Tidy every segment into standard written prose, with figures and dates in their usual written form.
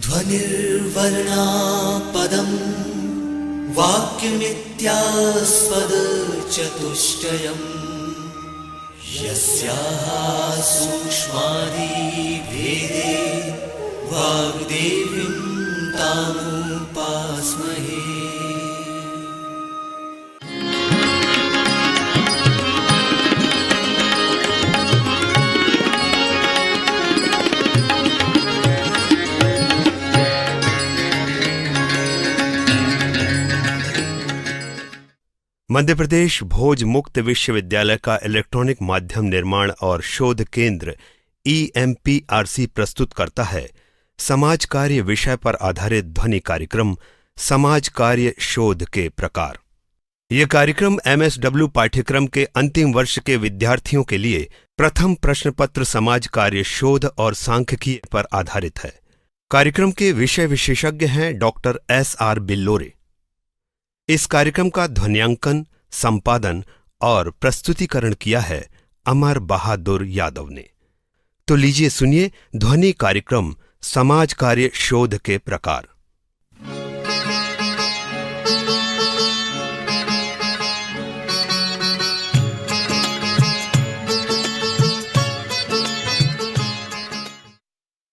ध्वनिर्वर्णा पदम् वाक्यमित्यास्पदचतुष्टयम् यस्याः सूक्ष्मादिभेदे वाग्देवीं तामुपास्महे। मध्य प्रदेश भोज मुक्त विश्वविद्यालय का इलेक्ट्रॉनिक माध्यम निर्माण और शोध केंद्र EMPRC प्रस्तुत करता है समाज कार्य विषय पर आधारित ध्वनि कार्यक्रम समाज कार्य शोध के प्रकार। यह कार्यक्रम MSW पाठ्यक्रम के अंतिम वर्ष के विद्यार्थियों के लिए प्रथम प्रश्न पत्र समाज कार्य शोध और सांख्यिकी पर आधारित है। कार्यक्रम के विषय विशेषज्ञ हैं डॉक्टर SR बिल्लोरे। इस कार्यक्रम का ध्वन्यांकन, संपादन और प्रस्तुतिकरण किया है अमर बहादुर यादव ने। तो लीजिए सुनिए ध्वनि कार्यक्रम समाज कार्य शोध के प्रकार।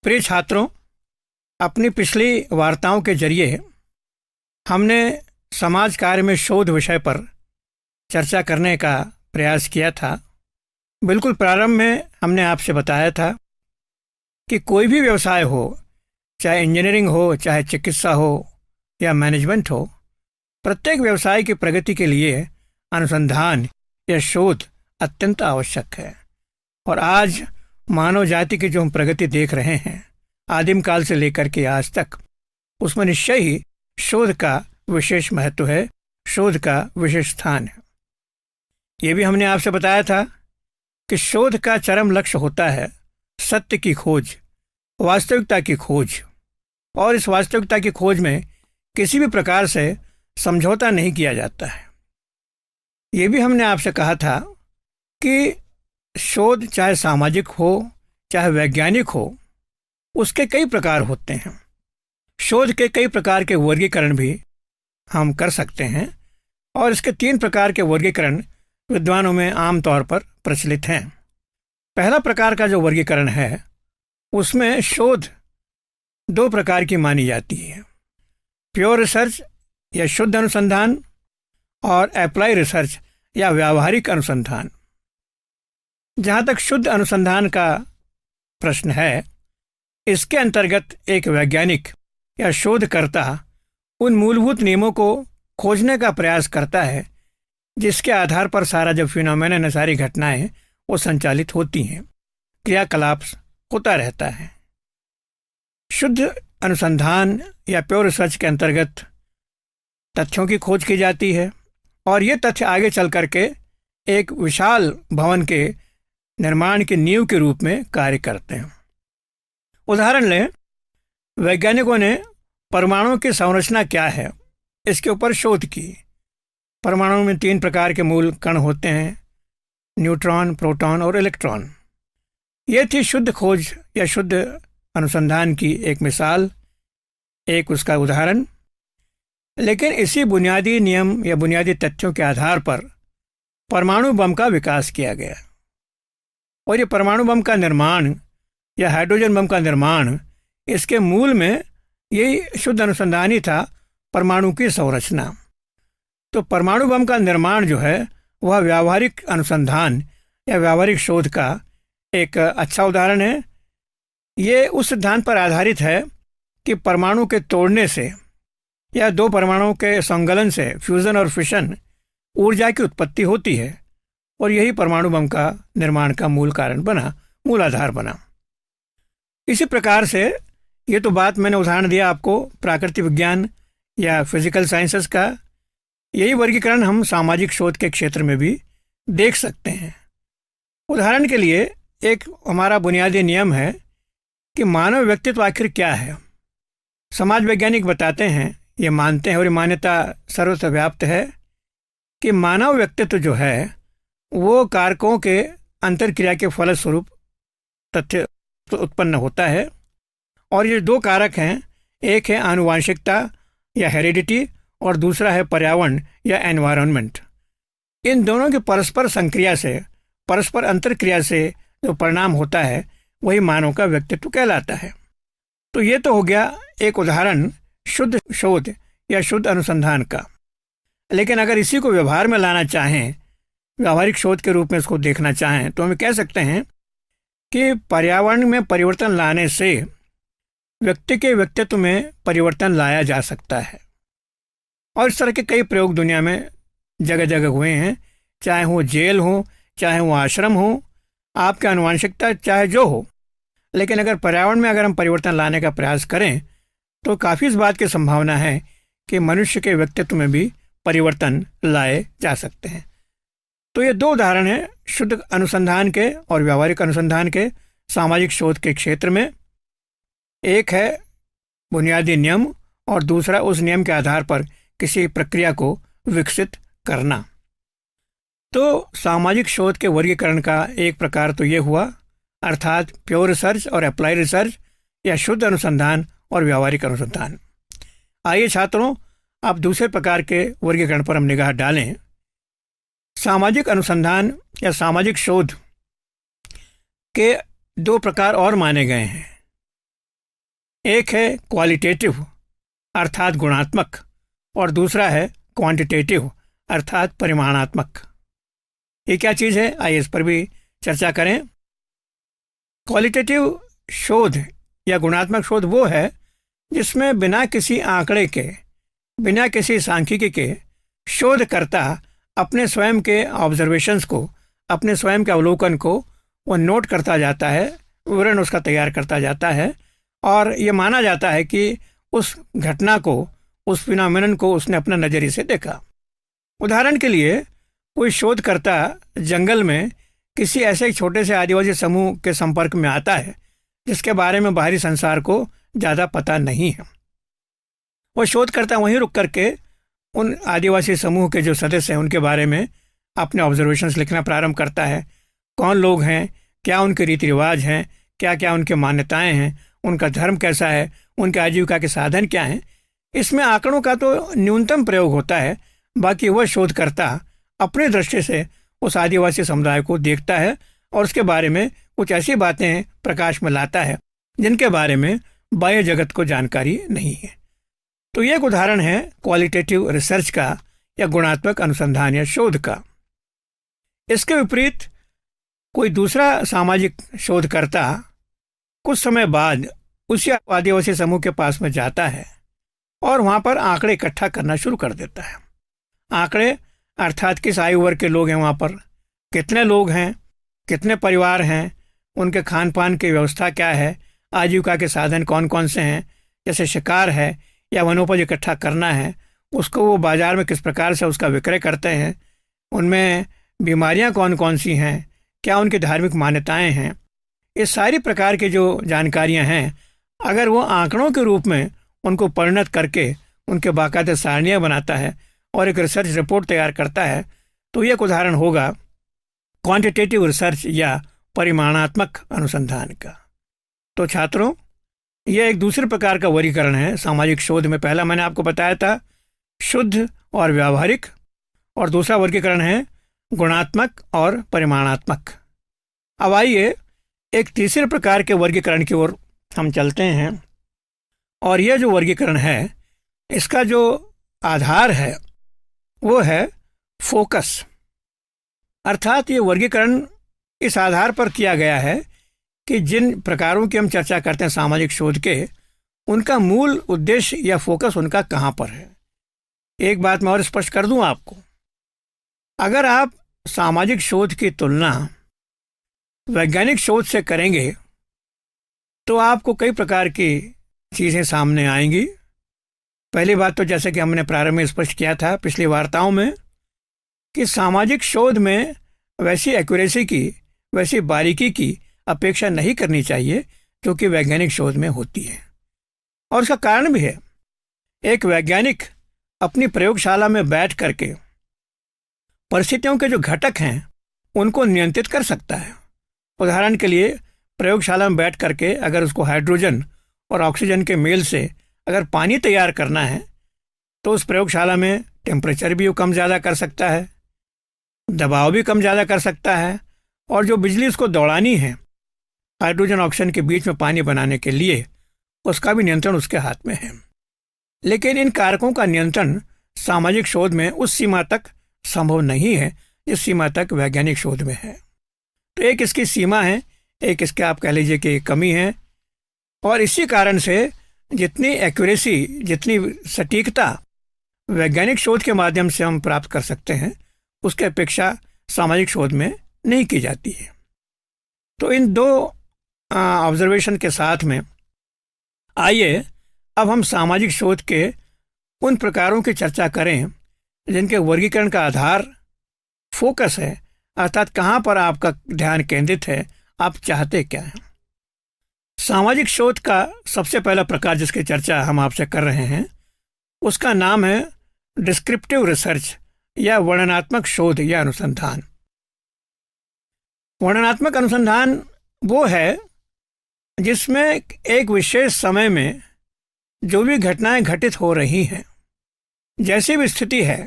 प्रिय छात्रों, अपनी पिछली वार्ताओं के जरिए हमने समाज कार्य में शोध विषय पर चर्चा करने का प्रयास किया था। बिल्कुल प्रारंभ में हमने आपसे बताया था कि कोई भी व्यवसाय हो, चाहे इंजीनियरिंग हो, चाहे चिकित्सा हो या मैनेजमेंट हो, प्रत्येक व्यवसाय की प्रगति के लिए अनुसंधान या शोध अत्यंत आवश्यक है। और आज मानव जाति की जो हम प्रगति देख रहे हैं आदिम काल से लेकर के आज तक, उसमें निश्चय ही शोध का विशेष महत्व है, शोध का विशेष स्थान है। ये भी हमने आपसे बताया था कि शोध का चरम लक्ष्य होता है सत्य की खोज, वास्तविकता की खोज। और इस वास्तविकता की खोज में किसी भी प्रकार से समझौता नहीं किया जाता है। ये भी हमने आपसे कहा था कि शोध चाहे सामाजिक हो चाहे वैज्ञानिक हो, उसके कई प्रकार होते हैं। शोध के कई प्रकार के वर्गीकरण भी हम कर सकते हैं और इसके 3 प्रकार के वर्गीकरण विद्वानों में आमतौर पर प्रचलित हैं। पहला प्रकार का जो वर्गीकरण है उसमें शोध 2 प्रकार की मानी जाती है, प्योर रिसर्च या शुद्ध अनुसंधान और अप्लाई रिसर्च या व्यावहारिक अनुसंधान। जहाँ तक शुद्ध अनुसंधान का प्रश्न है, इसके अंतर्गत एक वैज्ञानिक या शोधकर्ता उन मूलभूत नियमों को खोजने का प्रयास करता है जिसके आधार पर सारा जब फिनोमेना, सारी घटनाएं वो संचालित होती हैं, क्रियाकलाप होता रहता है। शुद्ध अनुसंधान या प्योर रिसर्च के अंतर्गत तथ्यों की खोज की जाती है और ये तथ्य आगे चल करके एक विशाल भवन के निर्माण की नींव के रूप में कार्य करते हैं। उदाहरण लें, वैज्ञानिकों ने परमाणु की संरचना क्या है इसके ऊपर शोध की। परमाणु में 3 प्रकार के मूल कण होते हैं, न्यूट्रॉन, प्रोटॉन और इलेक्ट्रॉन। ये थी शुद्ध खोज या शुद्ध अनुसंधान की एक मिसाल, एक उसका उदाहरण। लेकिन इसी बुनियादी नियम या बुनियादी तथ्यों के आधार पर परमाणु बम का विकास किया गया और ये परमाणु बम का निर्माण या हाइड्रोजन बम का निर्माण, इसके मूल में यही शुद्ध अनुसंधान ही था, परमाणु की संरचना। तो परमाणु बम का निर्माण जो है वह व्यावहारिक अनुसंधान या व्यावहारिक शोध का एक अच्छा उदाहरण है। ये उस सिद्धांत पर आधारित है कि परमाणु के तोड़ने से या 2 परमाणुओं के संगलन से, फ्यूजन और फिशन, ऊर्जा की उत्पत्ति होती है और यही परमाणु बम का निर्माण का मूल कारण बना, मूल आधार बना। इसी प्रकार से ये तो बात मैंने उदाहरण दिया आपको प्राकृतिक विज्ञान या फिजिकल साइंसेस का, यही वर्गीकरण हम सामाजिक शोध के क्षेत्र में भी देख सकते हैं। उदाहरण के लिए एक हमारा बुनियादी नियम है कि मानव व्यक्तित्व आखिर क्या है। समाज वैज्ञानिक बताते हैं, ये मानते हैं और ये मान्यता सर्वत्र व्याप्त है कि मानव व्यक्तित्व जो है वो कारकों के अंतरक्रिया के फलस्वरूप तथ्य उत्पन्न होता है। और ये 2 कारक हैं, एक है आनुवांशिकता या हेरिडिटी और दूसरा है पर्यावरण या एनवायरनमेंट। इन दोनों की परस्पर संक्रिया से, परस्पर अंतरक्रिया से जो परिणाम होता है वही मानव का व्यक्तित्व कहलाता है। तो ये तो हो गया एक उदाहरण शुद्ध शोध या शुद्ध अनुसंधान का। लेकिन अगर इसी को व्यवहार में लाना चाहें, व्यावहारिक शोध के रूप में इसको देखना चाहें, तो हम कह सकते हैं कि पर्यावरण में परिवर्तन लाने से व्यक्ति के व्यक्तित्व में परिवर्तन लाया जा सकता है। और इस तरह के कई प्रयोग दुनिया में जगह जगह हुए हैं, चाहे वो जेल हो, चाहे वो आश्रम हो, आपकी आनुवांशिकता चाहे जो हो। लेकिन अगर पर्यावरण में अगर हम परिवर्तन लाने का प्रयास करें तो काफ़ी इस बात की संभावना है कि मनुष्य के व्यक्तित्व में भी परिवर्तन लाए जा सकते हैं। तो ये दो उदाहरण हैं शुद्ध अनुसंधान के और व्यावहारिक अनुसंधान के सामाजिक शोध के क्षेत्र में। एक है बुनियादी नियम और दूसरा उस नियम के आधार पर किसी प्रक्रिया को विकसित करना। तो सामाजिक शोध के वर्गीकरण का एक प्रकार तो ये हुआ, अर्थात प्योर रिसर्च और अप्लाई रिसर्च या शुद्ध अनुसंधान और व्यावहारिक अनुसंधान। आइए छात्रों, अब दूसरे प्रकार के वर्गीकरण पर हम निगाह डालें। सामाजिक अनुसंधान या सामाजिक शोध के दो प्रकार और माने गए हैं। एक है क्वालिटेटिव अर्थात गुणात्मक और दूसरा है क्वांटिटेटिव अर्थात परिमाणात्मक। ये क्या चीज़ है, आइए इस पर भी चर्चा करें। क्वालिटेटिव शोध या गुणात्मक शोध वो है जिसमें बिना किसी आंकड़े के, बिना किसी सांख्यिकी के शोधकर्ता अपने स्वयं के ऑब्जर्वेशंस को, अपने स्वयं के अवलोकन को वो नोट करता जाता है, विवरण उसका तैयार करता जाता है और ये माना जाता है कि उस घटना को, उस फिनोमेनन को उसने अपने नज़रिए से देखा। उदाहरण के लिए कोई शोधकर्ता जंगल में किसी ऐसे छोटे से आदिवासी समूह के संपर्क में आता है जिसके बारे में बाहरी संसार को ज़्यादा पता नहीं है। वो शोधकर्ता वहीं रुक करके उन आदिवासी समूह के जो सदस्य हैं उनके बारे में अपने ऑब्जर्वेशंस लिखना प्रारंभ करता है। कौन लोग हैं, क्या उनके रीति रिवाज हैं, क्या क्या उनके मान्यताएं हैं, उनका धर्म कैसा है, उनके आजीविका के साधन क्या हैं। इसमें आंकड़ों का तो न्यूनतम प्रयोग होता है, बाकी वह शोधकर्ता अपने दृष्टि से उस आदिवासी समुदाय को देखता है और उसके बारे में कुछ ऐसी बातें प्रकाश में लाता है जिनके बारे में बाह्य जगत को जानकारी नहीं है। तो ये एक उदाहरण है क्वालिटेटिव रिसर्च का या गुणात्मक अनुसंधान या शोध का। इसके विपरीत कोई दूसरा सामाजिक शोधकर्ता कुछ समय बाद उसी आदिवासी समूह के पास में जाता है और वहाँ पर आंकड़े इकट्ठा करना शुरू कर देता है। आंकड़े अर्थात किस आयु वर्ग के लोग हैं वहाँ पर, कितने लोग हैं, कितने परिवार हैं, उनके खान पान की व्यवस्था क्या है, आजीविका के साधन कौन कौन से हैं, जैसे शिकार है या वनोपज इकट्ठा करना है, उसको वो बाज़ार में किस प्रकार से उसका विक्रय करते हैं, उनमें बीमारियां कौन कौन सी हैं, क्या उनकी धार्मिक मान्यताएं हैं। ये सारी प्रकार की जो जानकारियां हैं, अगर वो आंकड़ों के रूप में उनको परिणत करके उनके बाकायदा सारणियाँ बनाता है और एक रिसर्च रिपोर्ट तैयार करता है, तो ये एक उदाहरण होगा क्वांटिटेटिव रिसर्च या परिमाणात्मक अनुसंधान का। तो छात्रों, यह एक दूसरे प्रकार का वर्गीकरण है सामाजिक शोध में। पहला मैंने आपको बताया था शुद्ध और व्यावहारिक, और दूसरा वर्गीकरण है गुणात्मक और परिमाणात्मक। अब आइए एक तीसरे प्रकार के वर्गीकरण की ओर हम चलते हैं, और यह जो वर्गीकरण है इसका जो आधार है वो है फोकस। अर्थात ये वर्गीकरण इस आधार पर किया गया है कि जिन प्रकारों की हम चर्चा करते हैं सामाजिक शोध के, उनका मूल उद्देश्य या फोकस उनका कहाँ पर है। एक बात मैं और स्पष्ट कर दूं आपको, अगर आप सामाजिक शोध की तुलना वैज्ञानिक शोध से करेंगे तो आपको कई प्रकार की चीज़ें सामने आएंगी। पहली बात तो जैसे कि हमने प्रारंभ में स्पष्ट किया था पिछली वार्ताओं में कि सामाजिक शोध में वैसी एक्यूरेसी की, वैसी बारीकी की अपेक्षा नहीं करनी चाहिए क्योंकि वैज्ञानिक शोध में होती है। और उसका कारण भी है, एक वैज्ञानिक अपनी प्रयोगशाला में बैठ करके परिस्थितियों के जो घटक हैं उनको नियंत्रित कर सकता है। उदाहरण के लिए प्रयोगशाला में बैठ करके अगर उसको हाइड्रोजन और ऑक्सीजन के मेल से अगर पानी तैयार करना है तो उस प्रयोगशाला में टेम्परेचर भी वो कम ज़्यादा कर सकता है, दबाव भी कम ज़्यादा कर सकता है, और जो बिजली उसको दौड़ानी है हाइड्रोजन ऑक्सीजन के बीच में पानी बनाने के लिए, उसका भी नियंत्रण उसके हाथ में है। लेकिन इन कारकों का नियंत्रण सामाजिक शोध में उस सीमा तक संभव नहीं है जिस सीमा तक वैज्ञानिक शोध में है। तो एक इसकी सीमा है, एक इसके आप कह लीजिए कि कमी है, और इसी कारण से जितनी एक्यूरेसी, जितनी सटीकता वैज्ञानिक शोध के माध्यम से हम प्राप्त कर सकते हैं उसकी अपेक्षा सामाजिक शोध में नहीं की जाती है। तो इन दो ऑब्जर्वेशन के साथ में आइए अब हम सामाजिक शोध के उन प्रकारों की चर्चा करें जिनके वर्गीकरण का आधार फोकस है, अर्थात कहाँ पर आपका ध्यान केंद्रित है, आप चाहते क्या हैं। सामाजिक शोध का सबसे पहला प्रकार जिसकी चर्चा हम आपसे कर रहे हैं उसका नाम है डिस्क्रिप्टिव रिसर्च या वर्णनात्मक शोध या अनुसंधान। वर्णनात्मक अनुसंधान वो है जिसमें एक विशेष समय में जो भी घटनाएं घटित हो रही हैं, जैसी भी स्थिति है,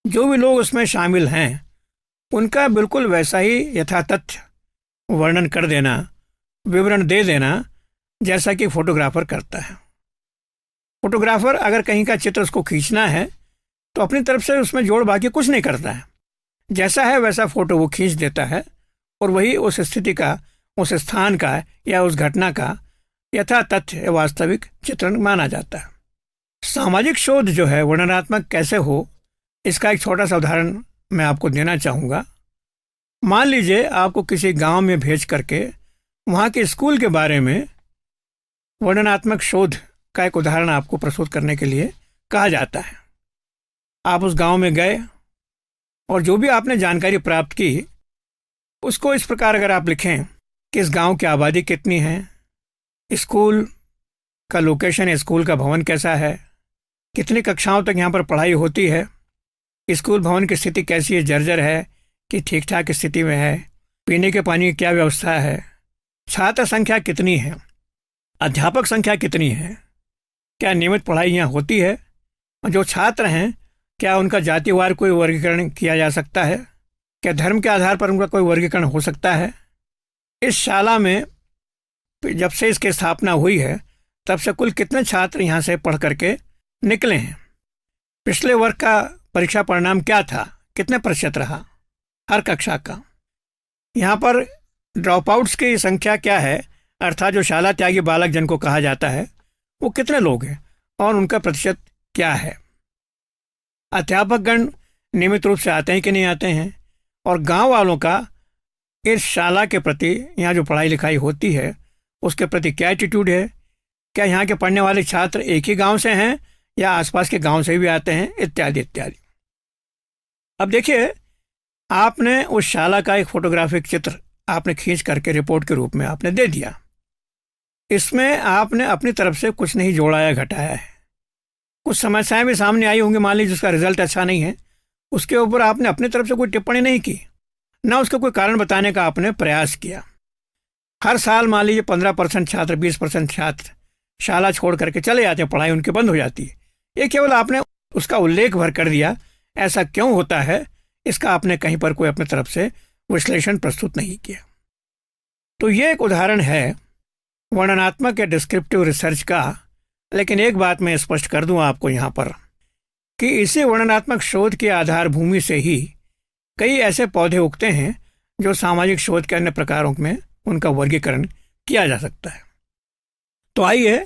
जो भी लोग उसमें शामिल हैं, उनका बिल्कुल वैसा ही यथातथ्य वर्णन कर देना, विवरण दे देना, जैसा कि फोटोग्राफर करता है। फोटोग्राफर अगर कहीं का चित्र उसको खींचना है तो अपनी तरफ से उसमें जोड़ बाकी कुछ नहीं करता है, जैसा है वैसा फोटो वो खींच देता है और वही उस स्थिति का, उस स्थान का या उस घटना का यथातथ्य वास्तविक चित्रण माना जाता है। सामाजिक शोध जो है वर्णनात्मक कैसे हो, इसका एक छोटा सा उदाहरण मैं आपको देना चाहूँगा। मान लीजिए आपको किसी गांव में भेज करके वहाँ के स्कूल के बारे में वर्णनात्मक शोध का एक उदाहरण आपको प्रस्तुत करने के लिए कहा जाता है। आप उस गांव में गए और जो भी आपने जानकारी प्राप्त की उसको इस प्रकार अगर आप लिखें कि इस गांव की आबादी कितनी है, स्कूल का लोकेशन, स्कूल का भवन कैसा है, कितनी कक्षाओं तक यहाँ पर पढ़ाई होती है, स्कूल भवन की स्थिति कैसी है, जर्जर है कि ठीक ठाक स्थिति में है, पीने के पानी की क्या व्यवस्था है, छात्र संख्या कितनी है, अध्यापक संख्या कितनी है, क्या नियमित पढ़ाई यहाँ होती है, और जो छात्र हैं क्या उनका जातिवार कोई वर्गीकरण किया जा सकता है, क्या धर्म के आधार पर उनका कोई वर्गीकरण हो सकता है। इस शाला में जब से इसकी स्थापना हुई है तब से कुल कितने छात्र यहाँ से पढ़ करके निकले हैं, पिछले वर्ग का परीक्षा परिणाम क्या था, कितने प्रतिशत रहा हर कक्षा का, यहाँ पर ड्रॉप आउट्स की संख्या क्या है, अर्थात जो शाला त्यागी बालक जिनको कहा जाता है वो कितने लोग हैं और उनका प्रतिशत क्या है, अध्यापकगण नियमित रूप से आते हैं कि नहीं आते हैं, और गांव वालों का इस शाला के प्रति, यहाँ जो पढ़ाई लिखाई होती है उसके प्रति क्या एटीट्यूड है, क्या यहाँ के पढ़ने वाले छात्र एक ही गांव से हैं या आसपास के गांव से भी आते हैं, इत्यादि इत्यादि। अब देखिए, आपने उस शाला का एक फोटोग्राफिक चित्र आपने खींच करके रिपोर्ट के रूप में आपने दे दिया। इसमें आपने अपनी तरफ से कुछ नहीं जोड़ा या घटाया है, कुछ समस्याएं भी सामने आई होंगी, मान लीजिए उसका रिजल्ट अच्छा नहीं है, उसके ऊपर आपने अपनी तरफ से कोई टिप्पणी नहीं की, ना उसका कोई कारण बताने का आपने प्रयास किया। हर साल मान लीजिए 15% छात्र, 20% छात्र शाला छोड़ करके चले जाते हैं, पढ़ाई उनकी बंद हो जाती है, ये केवल आपने उसका उल्लेख भर कर दिया। ऐसा क्यों होता है, इसका आपने कहीं पर कोई अपनी तरफ से विश्लेषण प्रस्तुत नहीं किया। तो ये एक उदाहरण है वर्णनात्मक या डिस्क्रिप्टिव रिसर्च का। लेकिन एक बात मैं स्पष्ट कर दूं आपको यहाँ पर कि इसी वर्णनात्मक शोध के आधार भूमि से ही कई ऐसे पौधे उगते हैं जो सामाजिक शोध के अन्य प्रकारों में उनका वर्गीकरण किया जा सकता है। तो आइए,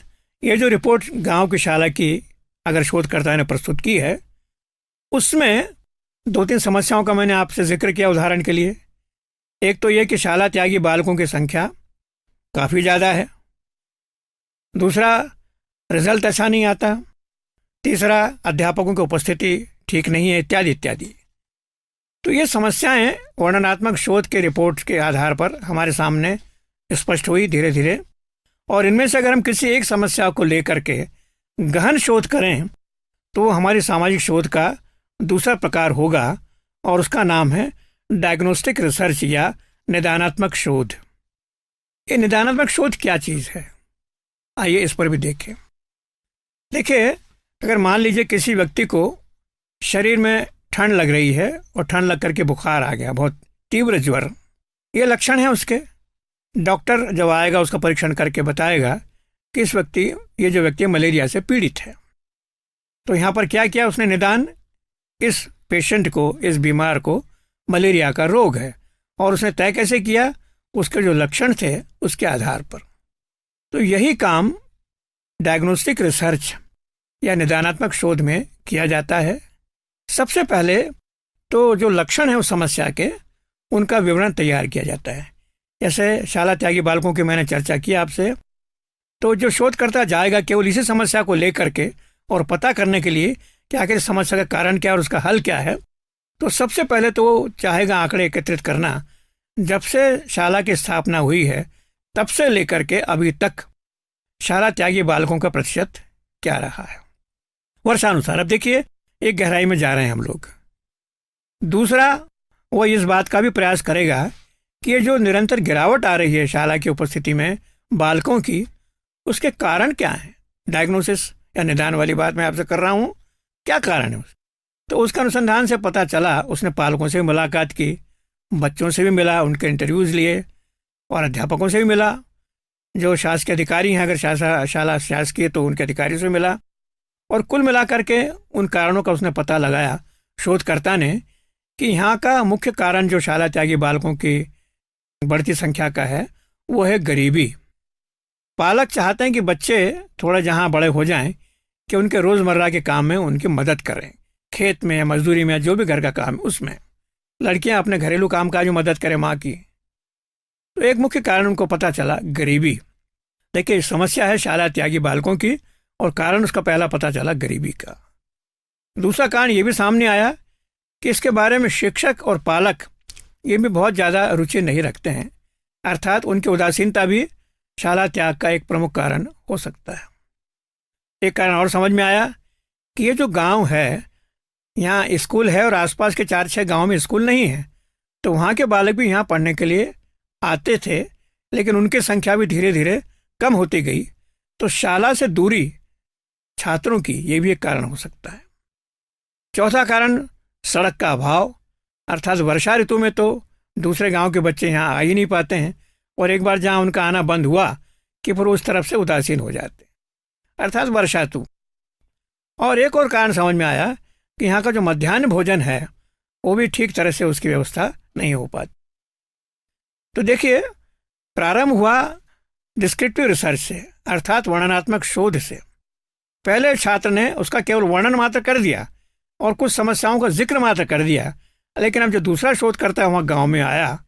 ये जो रिपोर्ट गांव की शाला की अगर शोधकर्ता ने प्रस्तुत की है उसमें 2-3 समस्याओं का मैंने आपसे जिक्र किया उदाहरण के लिए। एक तो ये कि शाला त्यागी बालकों की संख्या काफ़ी ज़्यादा है, दूसरा रिजल्ट अच्छा नहीं आता, तीसरा अध्यापकों की उपस्थिति ठीक नहीं है, इत्यादि इत्यादि। तो ये समस्याएं वर्णनात्मक शोध के रिपोर्ट के आधार पर हमारे सामने स्पष्ट हुई धीरे धीरे, और इनमें से अगर हम किसी एक समस्या को लेकर के गहन शोध करें तो हमारी सामाजिक शोध का दूसरा प्रकार होगा और उसका नाम है डायग्नोस्टिक रिसर्च या निदानात्मक शोध। ये निदानात्मक शोध क्या चीज़ है, आइए इस पर भी देखें। देखिए, अगर मान लीजिए किसी व्यक्ति को शरीर में ठंड लग रही है और ठंड लग करके बुखार आ गया, बहुत तीव्र ज्वर, ये लक्षण है उसके। डॉक्टर जब आएगा उसका परीक्षण करके बताएगा कि ये जो व्यक्ति मलेरिया से पीड़ित है। तो यहाँ पर क्या किया उसने निदान, इस पेशेंट को, इस बीमार को मलेरिया का रोग है, और उसने तय कैसे किया, उसके जो लक्षण थे उसके आधार पर। तो यही काम डायग्नोस्टिक रिसर्च या निदानात्मक शोध में किया जाता है। सबसे पहले तो जो लक्षण है उस समस्या के, उनका विवरण तैयार किया जाता है। जैसे शाला त्यागी बालकों की मैंने चर्चा की आपसे, तो जो शोधकर्ता जाएगा केवल इसी समस्या को लेकर के और पता करने के लिए कि आखिर समस्या का कारण क्या है और उसका हल क्या है, तो सबसे पहले तो वो चाहेगा आंकड़े एकत्रित करना, जब से शाला की स्थापना हुई है तब से लेकर के अभी तक शाला त्यागी बालकों का प्रतिशत क्या रहा है वर्षानुसार। अब देखिए, एक गहराई में जा रहे हैं हम लोग। दूसरा, वो इस बात का भी प्रयास करेगा कि ये जो निरंतर गिरावट आ रही है शाला की उपस्थिति में बालकों की, उसके कारण क्या है। डायग्नोसिस या निदान वाली बात मैं आपसे कर रहा हूँ, क्या कारण है। तो उसका अनुसंधान से पता चला, उसने पालकों से भी मुलाकात की, बच्चों से भी मिला, उनके इंटरव्यूज़ लिए, और अध्यापकों से भी मिला, जो शासकीय अधिकारी हैं, अगर शाला शासकीय तो उनके अधिकारी से मिला, और कुल मिलाकर के उन कारणों का उसने पता लगाया शोधकर्ता ने कि यहाँ का मुख्य कारण जो शाला त्यागी बालकों की बढ़ती संख्या का है वो है गरीबी। पालक चाहते हैं कि बच्चे थोड़ा जहाँ बड़े हो जाएं कि उनके रोज़मर्रा के काम में उनकी मदद करें, खेत में, मजदूरी में, जो भी घर का काम है उसमें। लड़कियां अपने घरेलू काम काज में मदद करें माँ की। तो एक मुख्य कारण उनको पता चला, गरीबी। देखिए, समस्या है शाला त्यागी बालकों की, और कारण उसका पहला पता चला गरीबी का। दूसरा कारण ये भी सामने आया कि इसके बारे में शिक्षक और पालक ये भी बहुत ज़्यादा रुचि नहीं रखते हैं, अर्थात उनकी उदासीनता भी शाला त्याग का एक प्रमुख कारण हो सकता है। एक कारण और समझ में आया कि ये जो गांव है, यहाँ स्कूल है और आसपास के 4-6 गांव में स्कूल नहीं है, तो वहाँ के बालक भी यहाँ पढ़ने के लिए आते थे, लेकिन उनकी संख्या भी धीरे धीरे कम होती गई। तो शाला से दूरी छात्रों की, ये भी एक कारण हो सकता है। चौथा कारण सड़क का अभाव, अर्थात वर्षा ऋतु में तो दूसरे गांव के बच्चे यहाँ आ ही नहीं पाते हैं, और एक बार जहाँ उनका आना बंद हुआ कि फिर उस तरफ से उदासीन हो जाते, अर्थात वर्षा ऋतु। और एक और कारण समझ में आया कि यहाँ का जो मध्याह्न भोजन है वो भी ठीक तरह से उसकी व्यवस्था नहीं हो पाती। तो देखिए, प्रारंभ हुआ डिस्क्रिप्टिव रिसर्च से, अर्थात वर्णनात्मक शोध से। पहले छात्र ने उसका केवल वर्णन मात्र कर दिया और कुछ समस्याओं का जिक्र मात्र कर दिया, लेकिन अब जो दूसरा शोधकर्ता वहाँ गांव में आया,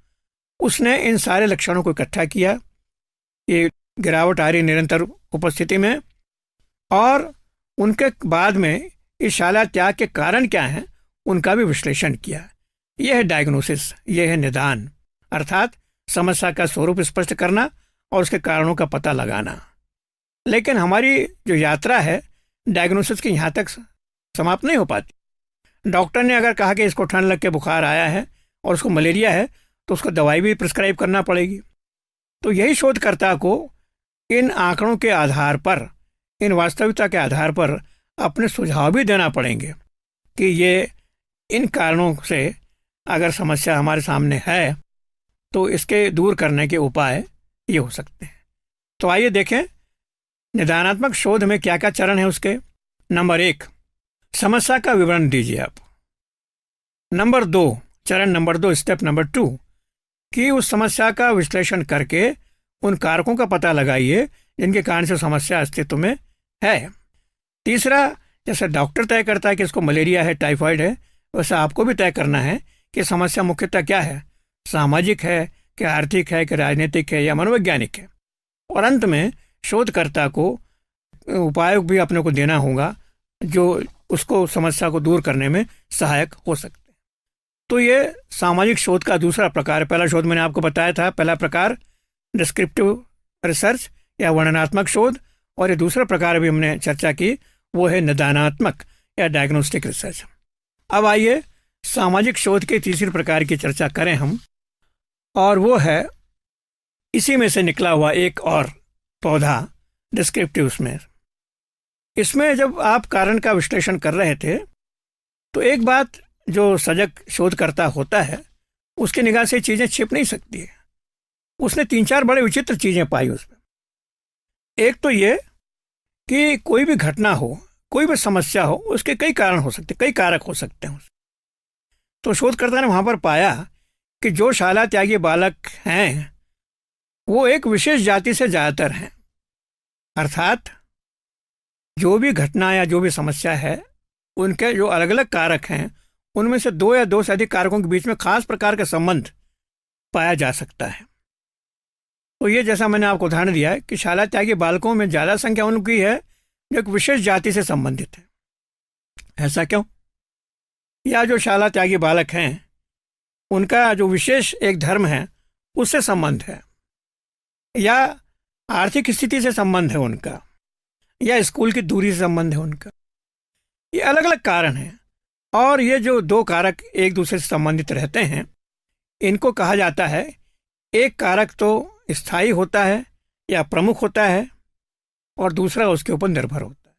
उसने इन सारे लक्षणों को इकट्ठा किया, ये गिरावट आ रही निरंतर उपस्थिति में, और उनके बाद में इस शाला त्याग के कारण क्या हैं उनका भी विश्लेषण किया। यह है डायग्नोसिस, यह है निदान, अर्थात समस्या का स्वरूप स्पष्ट करना और उसके कारणों का पता लगाना। लेकिन हमारी जो यात्रा है डायग्नोसिस की यहाँ तक समाप्त नहीं हो पाती। डॉक्टर ने अगर कहा कि इसको ठंड लग के बुखार आया है और उसको मलेरिया है, तो उसको दवाई भी प्रिस्क्राइब करना पड़ेगी। तो यही शोधकर्ता को इन आंकड़ों के आधार पर, इन वास्तविकता के आधार पर अपने सुझाव भी देना पड़ेंगे कि ये इन कारणों से अगर समस्या हमारे सामने है तो इसके दूर करने के उपाय ये हो सकते हैं। तो आइए देखें निदानात्मक शोध में क्या क्या चरण है उसके। नंबर 1, समस्या का विवरण दीजिए आप। नंबर 2, चरण नंबर 2, स्टेप नंबर 2, कि उस समस्या का विश्लेषण करके उन कारकों का पता लगाइए जिनके कारण से समस्या अस्तित्व में है। तीसरा, जैसे डॉक्टर तय करता है कि इसको मलेरिया है, टाइफाइड है, वैसे आपको भी तय करना है कि समस्या मुख्यतः क्या है, सामाजिक है कि आर्थिक है कि राजनीतिक है या मनोवैज्ञानिक है। और अंत में शोधकर्ता को उपाय भी अपने को देना होगा जो उसको समस्या को दूर करने में सहायक हो सकते हैं। तो ये सामाजिक शोध का दूसरा प्रकार है। पहला शोध मैंने आपको बताया था, पहला प्रकार डिस्क्रिप्टिव रिसर्च या वर्णनात्मक शोध, और ये दूसरा प्रकार भी हमने चर्चा की, वो है निदानात्मक या डायग्नोस्टिक रिसर्च। अब आइए सामाजिक शोध के तीसरे प्रकार की चर्चा करें हम, और वो है इसी में से निकला हुआ एक और पौधा डिस्क्रिप्टिव में। इसमें जब आप कारण का विश्लेषण कर रहे थे तो एक बात जो सजग शोधकर्ता होता है उसकी निगाह से चीज़ें छिप नहीं सकती है। उसने 3-4 बड़े विचित्र चीज़ें पाई उसमें। एक तो ये कि कोई भी घटना हो, कोई भी समस्या हो, उसके कई कारण हो सकते, कई कारक हो सकते हैं। तो शोधकर्ता ने वहाँ पर पाया कि जो शाला त्यागी बालक हैं वो एक विशेष जाति से ज़्यादातर हैं। अर्थात जो भी घटना या जो भी समस्या है उनके जो अलग अलग कारक हैं उनमें से 2 या 2 से अधिक कारकों के बीच में खास प्रकार का संबंध पाया जा सकता है। तो ये जैसा मैंने आपको उदाहरण दिया है कि शाला त्यागी बालकों में ज़्यादा संख्या उनकी है जो एक विशेष जाति से संबंधित है। ऐसा क्यों? या जो शाला त्यागी बालक हैं उनका जो विशेष एक धर्म है उससे संबंध है, या आर्थिक स्थिति से संबंध है उनका, या स्कूल की दूरी से संबंध है उनका। ये अलग अलग कारण हैं और ये जो 2 कारक एक दूसरे से संबंधित रहते हैं इनको कहा जाता है, एक कारक तो स्थायी होता है या प्रमुख होता है और दूसरा उसके ऊपर निर्भर होता है।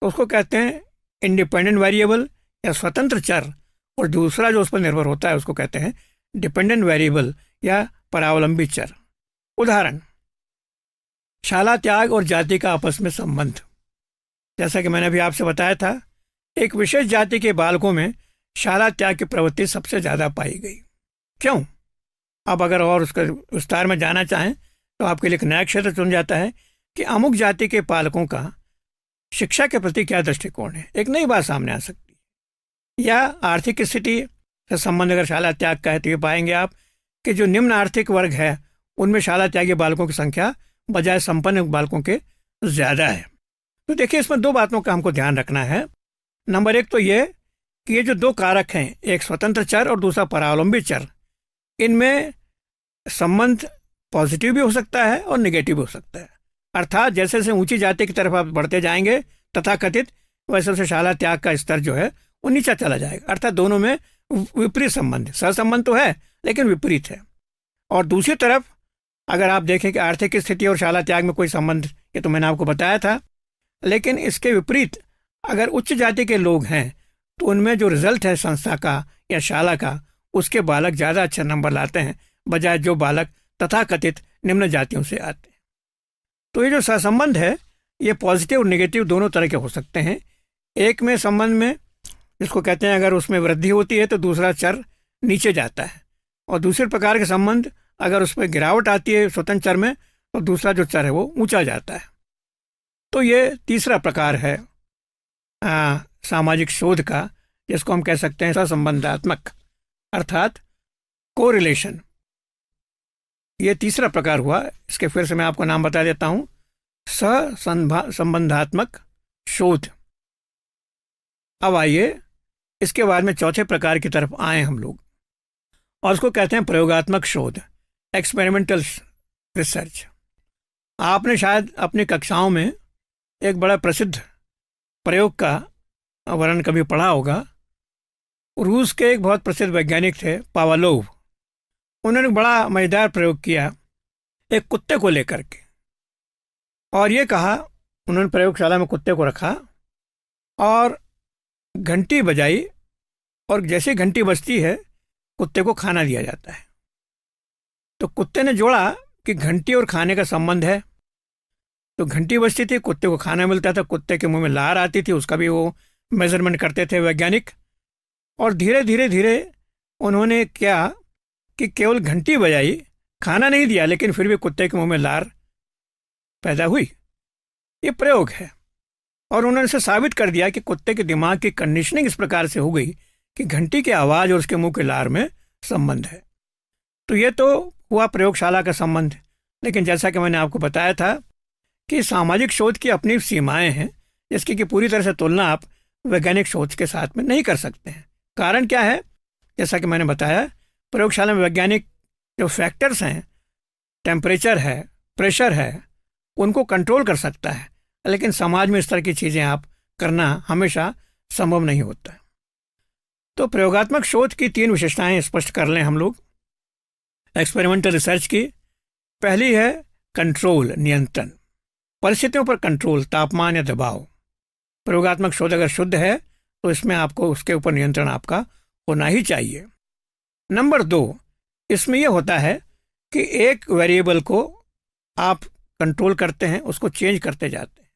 तो उसको कहते हैं इंडिपेंडेंट वेरिएबल या स्वतंत्र चर, और दूसरा जो उस पर निर्भर होता है उसको कहते हैं डिपेंडेंट वेरिएबल या परावलंबी चर। उदाहरण, शाला त्याग और जाति का आपस में संबंध। जैसा कि मैंने अभी आपसे बताया था, एक विशेष जाति के बालकों में शाला त्याग की प्रवृत्ति सबसे ज़्यादा पाई गई। क्यों? अब अगर और उसका विस्तार में जाना चाहें तो आपके लिए एक नया क्षेत्र चुन जाता है कि अमुक जाति के पालकों का शिक्षा के प्रति क्या दृष्टिकोण है। एक नई बात सामने आ सकती है। या आर्थिक स्थिति से संबंध अगर शाला त्याग का है तो ये पाएंगे आप कि जो निम्न आर्थिक वर्ग है उनमें शाला त्यागी बालकों की संख्या बजाय संपन्न बालकों के ज़्यादा है। तो देखिए, इसमें 2 बातों का हमको ध्यान रखना है। नंबर 1 तो ये कि ये जो 2 कारक हैं, एक स्वतंत्र चर और दूसरा परावलंबी चर, इनमें संबंध पॉजिटिव भी हो सकता है और नेगेटिव भी हो सकता है। अर्थात जैसे जैसे ऊंची जाति की तरफ आप बढ़ते जाएंगे तथाकथित, वैसे वैसे शाला त्याग का स्तर जो है वो नीचा चला जाएगा। अर्थात दोनों में विपरीत संबंध है। सहसंबंध तो है लेकिन विपरीत है। और दूसरी तरफ अगर आप देखें कि आर्थिक स्थिति और शाला त्याग में कोई संबंध, ये तो मैंने आपको बताया था, लेकिन इसके विपरीत अगर उच्च जाति के लोग हैं तो उनमें जो रिजल्ट है संस्था का या शाला का, उसके बालक ज़्यादा अच्छा नंबर लाते हैं बजाय जो बालक तथाकथित निम्न जातियों से आते हैं। तो ये जो सहसंबंध है ये पॉजिटिव और नेगेटिव दोनों तरह के हो सकते हैं। एक में संबंध में जिसको कहते हैं अगर उसमें वृद्धि होती है तो दूसरा चर नीचे जाता है, और दूसरे प्रकार के संबंध अगर उसमें गिरावट आती है स्वतंत्र चर में तो दूसरा जो चर है वो ऊंचा जाता है। तो ये तीसरा प्रकार है सामाजिक शोध का, जिसको हम कह सकते हैं सहसंबंधात्मक, अर्थात कोरिलेशन। ये तीसरा प्रकार हुआ। इसके फिर से मैं आपको नाम बता देता हूँ, सहसंबंधात्मक शोध। अब आइए इसके बाद में चौथे प्रकार की तरफ आए हम लोग, और उसको कहते हैं प्रयोगात्मक शोध, एक्सपेरिमेंटल रिसर्च। आपने शायद अपनी कक्षाओं में एक बड़ा प्रसिद्ध प्रयोग का वर्णन कभी पढ़ा होगा। रूस के एक बहुत प्रसिद्ध वैज्ञानिक थे पावलोव। उन्होंने बड़ा मजेदार प्रयोग किया एक कुत्ते को लेकर के, और ये कहा, उन्होंने प्रयोगशाला में कुत्ते को रखा और घंटी बजाई, और जैसे घंटी बजती है कुत्ते को खाना दिया जाता है। तो कुत्ते ने जोड़ा कि घंटी और खाने का संबंध है। तो घंटी बजती थी, कुत्ते को खाना मिलता था, कुत्ते के मुंह में लार आती थी, उसका भी वो मेजरमेंट करते थे वैज्ञानिक। और धीरे धीरे धीरे उन्होंने क्या कि केवल घंटी बजाई, खाना नहीं दिया, लेकिन फिर भी कुत्ते के मुंह में लार पैदा हुई। ये प्रयोग है, और उन्होंने इसे साबित कर दिया कि कुत्ते के दिमाग की कंडीशनिंग इस प्रकार से हो गई कि घंटी की आवाज़ और उसके मुंह के लार में संबंध है। तो ये तो हुआ प्रयोगशाला का संबंध। लेकिन जैसा कि मैंने आपको बताया था कि सामाजिक शोध की अपनी सीमाएं हैं, जिसकी कि पूरी तरह से तुलना आप वैज्ञानिक शोध के साथ में नहीं कर सकते हैं। कारण क्या है? जैसा कि मैंने बताया, प्रयोगशाला में वैज्ञानिक जो फैक्टर्स हैं, टेम्परेचर है, प्रेशर है, उनको कंट्रोल कर सकता है, लेकिन समाज में इस तरह की चीज़ें आप करना हमेशा संभव नहीं होता है। तो प्रयोगात्मक शोध की 3 विशेषताएं स्पष्ट कर लें हम लोग एक्सपेरिमेंटल रिसर्च की। पहली है कंट्रोल, नियंत्रण, परिस्थितियों पर कंट्रोल, तापमान या दबाव। प्रयोगात्मक शोध अगर शुद्ध है तो इसमें आपको उसके ऊपर नियंत्रण आपका होना ही चाहिए। नंबर 2, इसमें यह होता है कि एक वेरिएबल को आप कंट्रोल करते हैं, उसको चेंज करते जाते हैं,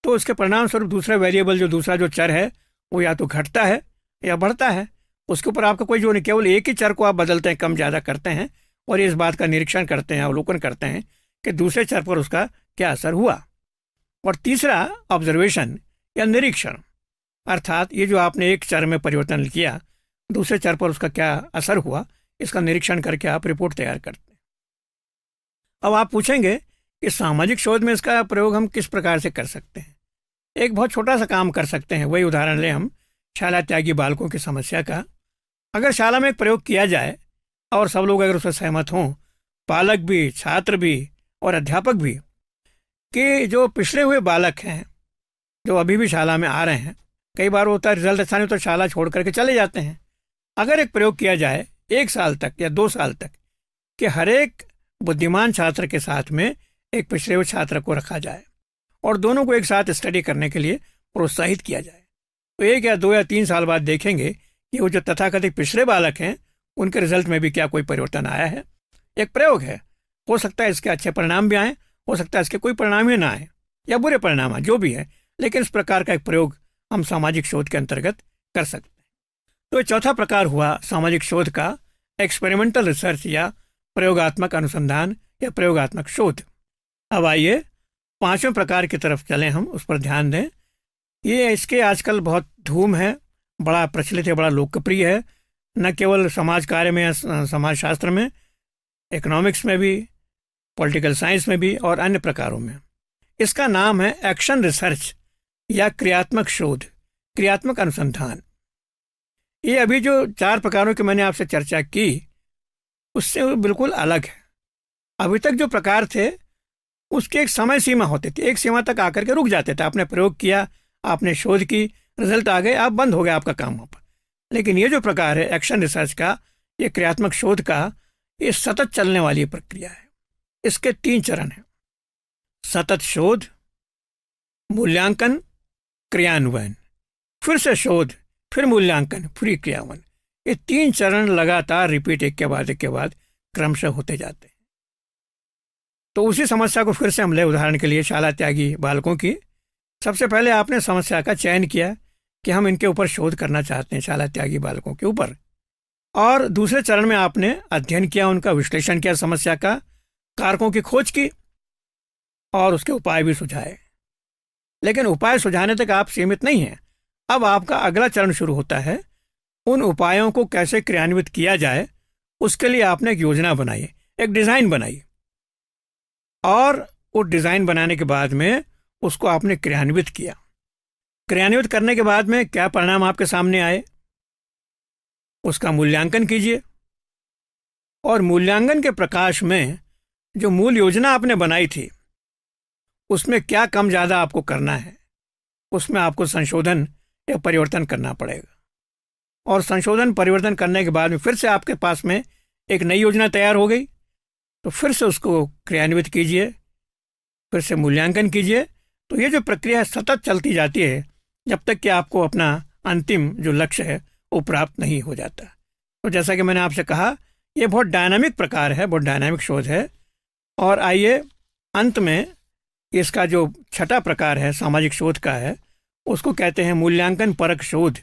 तो उसके परिणाम स्वरूप दूसरा वेरिएबल दूसरा जो चर है वो या तो घटता है या बढ़ता है। उसके ऊपर आपका कोई जो नहीं, केवल एक ही चर को आप बदलते हैं, कम ज़्यादा करते हैं और इस बात का निरीक्षण करते हैं, अवलोकन करते हैं कि दूसरे चर पर उसका क्या असर हुआ। और तीसरा ऑब्जर्वेशन या निरीक्षण, अर्थात ये जो आपने एक चर में परिवर्तन किया, दूसरे चर पर उसका क्या असर हुआ, इसका निरीक्षण करके आप रिपोर्ट तैयार करते हैं। अब आप पूछेंगे कि सामाजिक शोध में इसका प्रयोग हम किस प्रकार से कर सकते हैं। एक बहुत छोटा सा काम कर सकते हैं, वही उदाहरण लें हम शाला त्यागी बालकों की समस्या का। अगर शाला में एक प्रयोग किया जाए और सब लोग अगर उससे सहमत हों, पालक भी, छात्र भी और अध्यापक भी, कि जो पिछड़े हुए बालक हैं जो अभी भी शाला में आ रहे हैं, कई बार होता है रिजल्ट अच्छा नहीं तो शाला छोड़ करके चले जाते हैं। अगर एक प्रयोग किया जाए 1 साल तक या 2 साल तक कि हर एक बुद्धिमान छात्र के साथ में एक पिछड़े हुए छात्र को रखा जाए और दोनों को एक साथ स्टडी करने के लिए प्रोत्साहित किया जाए, तो 1 या 2 या 3 साल बाद देखेंगे कि वो जो तथाकथित पिछड़े बालक हैं उनके रिजल्ट में भी क्या कोई परिवर्तन आया है। एक प्रयोग है, हो सकता है इसके अच्छे परिणाम भी आए, हो सकता है इसके कोई परिणाम ही ना आए या बुरे परिणाम आए, जो भी है, लेकिन इस प्रकार का एक प्रयोग हम सामाजिक शोध के अंतर्गत कर सकते हैं। तो चौथा प्रकार हुआ सामाजिक शोध का एक्सपेरिमेंटल रिसर्च या प्रयोगात्मक अनुसंधान या प्रयोगात्मक शोध। अब आइए 5वें प्रकार की तरफ चलें, हम उस पर ध्यान दें। ये इसके आजकल बहुत धूम है, बड़ा प्रचलित है, बड़ा लोकप्रिय है, न केवल समाज कार्य में या समाज शास्त्र में, इकोनॉमिक्स में भी, पॉलिटिकल साइंस में भी और अन्य प्रकारों में। इसका नाम है एक्शन रिसर्च या क्रियात्मक शोध, क्रियात्मक अनुसंधान। ये अभी जो 4 प्रकारों की मैंने आपसे चर्चा की उससे बिल्कुल अलग है। अभी तक जो प्रकार थे उसकी एक समय सीमा होती थी, एक सीमा तक आकर के रुक जाते थे, आपने प्रयोग किया, आपने शोध की, रिजल्ट आ गए, आप बंद हो गए आपका काम वहाँ पर। लेकिन ये जो प्रकार है एक्शन रिसर्च का, ये क्रियात्मक शोध का, ये सतत चलने वाली प्रक्रिया है। इसके 3 चरण हैं: सतत शोध, मूल्यांकन, क्रियान्वयन, फिर से शोध, फिर मूल्यांकन, फिर क्रियान्वयन। ये 3 चरण लगातार रिपीट एक के बाद क्रमशः होते जाते हैं। तो उसी समस्या को फिर से हम ले, उदाहरण के लिए शाला त्यागी बालकों की। सबसे पहले आपने समस्या का चयन किया कि हम इनके ऊपर शोध करना चाहते हैं, शाला त्यागी बालकों के ऊपर, और दूसरे चरण में आपने अध्ययन किया, उनका विश्लेषण किया, समस्या का कारकों की खोज की और उसके उपाय भी सुझाए। लेकिन उपाय सुझाने तक आप सीमित नहीं हैं। अब आपका अगला चरण शुरू होता है, उन उपायों को कैसे क्रियान्वित किया जाए उसके लिए आपने एक योजना बनाई, एक डिज़ाइन बनाई, और वो डिज़ाइन बनाने के बाद में उसको आपने क्रियान्वित किया। क्रियान्वित करने के बाद में क्या परिणाम आपके सामने आए उसका मूल्यांकन कीजिए, और मूल्यांकन के प्रकाश में जो मूल योजना आपने बनाई थी उसमें क्या कम ज़्यादा आपको करना है, उसमें आपको संशोधन या परिवर्तन करना पड़ेगा। और संशोधन परिवर्तन करने के बाद में फिर से आपके पास में एक नई योजना तैयार हो गई, तो फिर से उसको क्रियान्वित कीजिए, फिर से मूल्यांकन कीजिए। तो ये जो प्रक्रिया सतत चलती जाती है जब तक कि आपको अपना अंतिम जो लक्ष्य है वो प्राप्त नहीं हो जाता। तो जैसा कि मैंने आपसे कहा, ये बहुत डायनामिक प्रकार है, बहुत डायनामिक शोध है। और आइए अंत में इसका जो 6ठा प्रकार है सामाजिक शोध का है, उसको कहते हैं मूल्यांकन परक शोध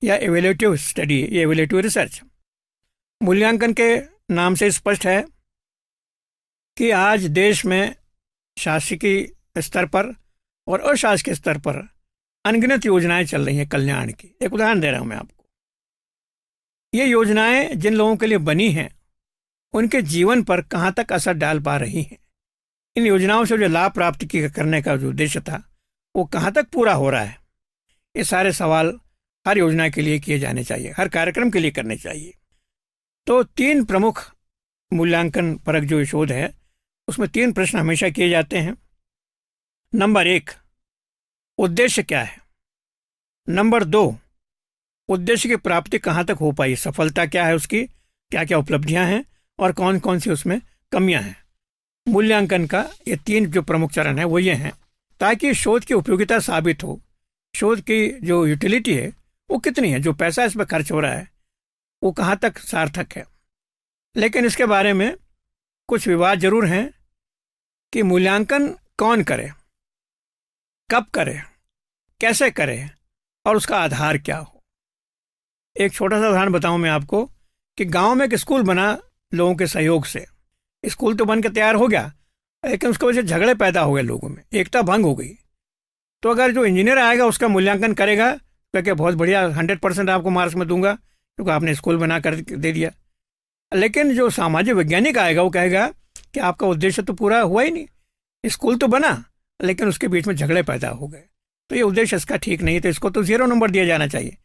या एवेल्यूटिव स्टडी या एवेल्यूटिव रिसर्च। मूल्यांकन के नाम से स्पष्ट है कि आज देश में शासकीय स्तर पर और अशासकीय स्तर पर अनगिनत योजनाएं चल रही हैं कल्याण की। एक उदाहरण दे रहा हूं मैं आपको। ये योजनाएं जिन लोगों के लिए बनी हैं उनके जीवन पर कहां तक असर डाल पा रही हैं, इन योजनाओं से जो लाभ प्राप्त करने का जो उद्देश्य था वो कहां तक पूरा हो रहा है, ये सारे सवाल हर योजना के लिए किए जाने चाहिए, हर कार्यक्रम के लिए करने चाहिए। तो 3 प्रमुख मूल्यांकन परक जो शोध है उसमें 3 प्रश्न हमेशा किए जाते हैं। नंबर 1, उद्देश्य क्या है। नंबर 2, उद्देश्य की प्राप्ति कहाँ तक हो पाई, सफलता क्या है उसकी, क्या क्या उपलब्धियां हैं और कौन कौन सी उसमें कमियां हैं। मूल्यांकन का ये 3 जो प्रमुख चरण है वो ये हैं, ताकि शोध की उपयोगिता साबित हो शोध की जो यूटिलिटी है वो कितनी है, जो पैसा इस पर खर्च हो रहा है वो कहाँ तक सार्थक है। लेकिन इसके बारे में कुछ विवाद जरूर हैं कि मूल्यांकन कौन करे, कब करे, कैसे करे और उसका आधार क्या हो। एक छोटा सा उदाहरण बताऊं मैं आपको कि गांव में एक स्कूल बना लोगों के सहयोग से। स्कूल तो बन के तैयार हो गया, लेकिन उसकी वजह से झगड़े पैदा हो गए, लोगों में एकता भंग हो गई। तो अगर जो इंजीनियर आएगा उसका मूल्यांकन करेगा क्योंकि बहुत बढ़िया 100% आपको मार्क्स में दूंगा क्योंकि आपने स्कूल बना कर दे दिया। लेकिन जो सामाजिक वैज्ञानिक आएगा वो कहेगा कि आपका उद्देश्य तो पूरा हुआ ही नहीं, स्कूल तो बना लेकिन उसके बीच में झगड़े पैदा हो गए, तो ये उद्देश्य इसका ठीक नहीं है, तो इसको तो 0 नंबर दिया जाना चाहिए।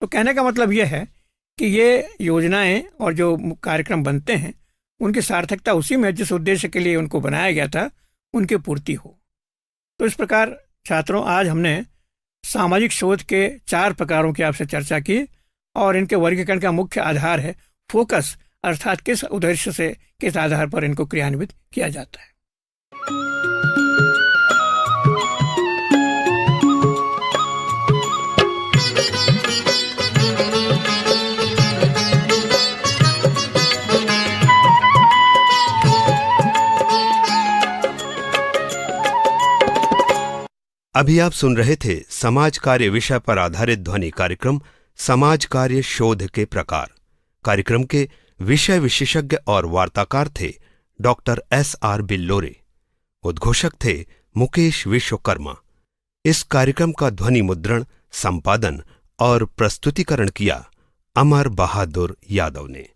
तो कहने का मतलब ये है कि ये योजनाएं और जो कार्यक्रम बनते हैं उनकी सार्थकता उसी में जिस उद्देश्य के लिए उनको बनाया गया था उनकी पूर्ति हो। तो इस प्रकार छात्रों, आज हमने सामाजिक शोध के 4 प्रकारों की आपसे चर्चा की और इनके वर्गीकरण का मुख्य आधार है फोकस, अर्थात किस उद्देश्य से किस आधार पर इनको क्रियान्वित किया जाता है। अभी आप सुन रहे थे समाज कार्य विषय पर आधारित ध्वनि कार्यक्रम समाज कार्य शोध के प्रकार। कार्यक्रम के विषय विशेषज्ञ और वार्ताकार थे डॉक्टर SR बिल्लोरे। उद्घोषक थे मुकेश विश्वकर्मा। इस कार्यक्रम का ध्वनि मुद्रण, संपादन और प्रस्तुतिकरण किया अमर बहादुर यादव ने।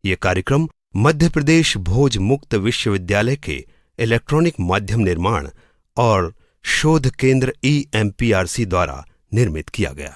यह कार्यक्रम मध्य प्रदेश भोज मुक्त विश्वविद्यालय के इलेक्ट्रॉनिक माध्यम निर्माण और शोध केंद्र EMPRC द्वारा निर्मित किया गया।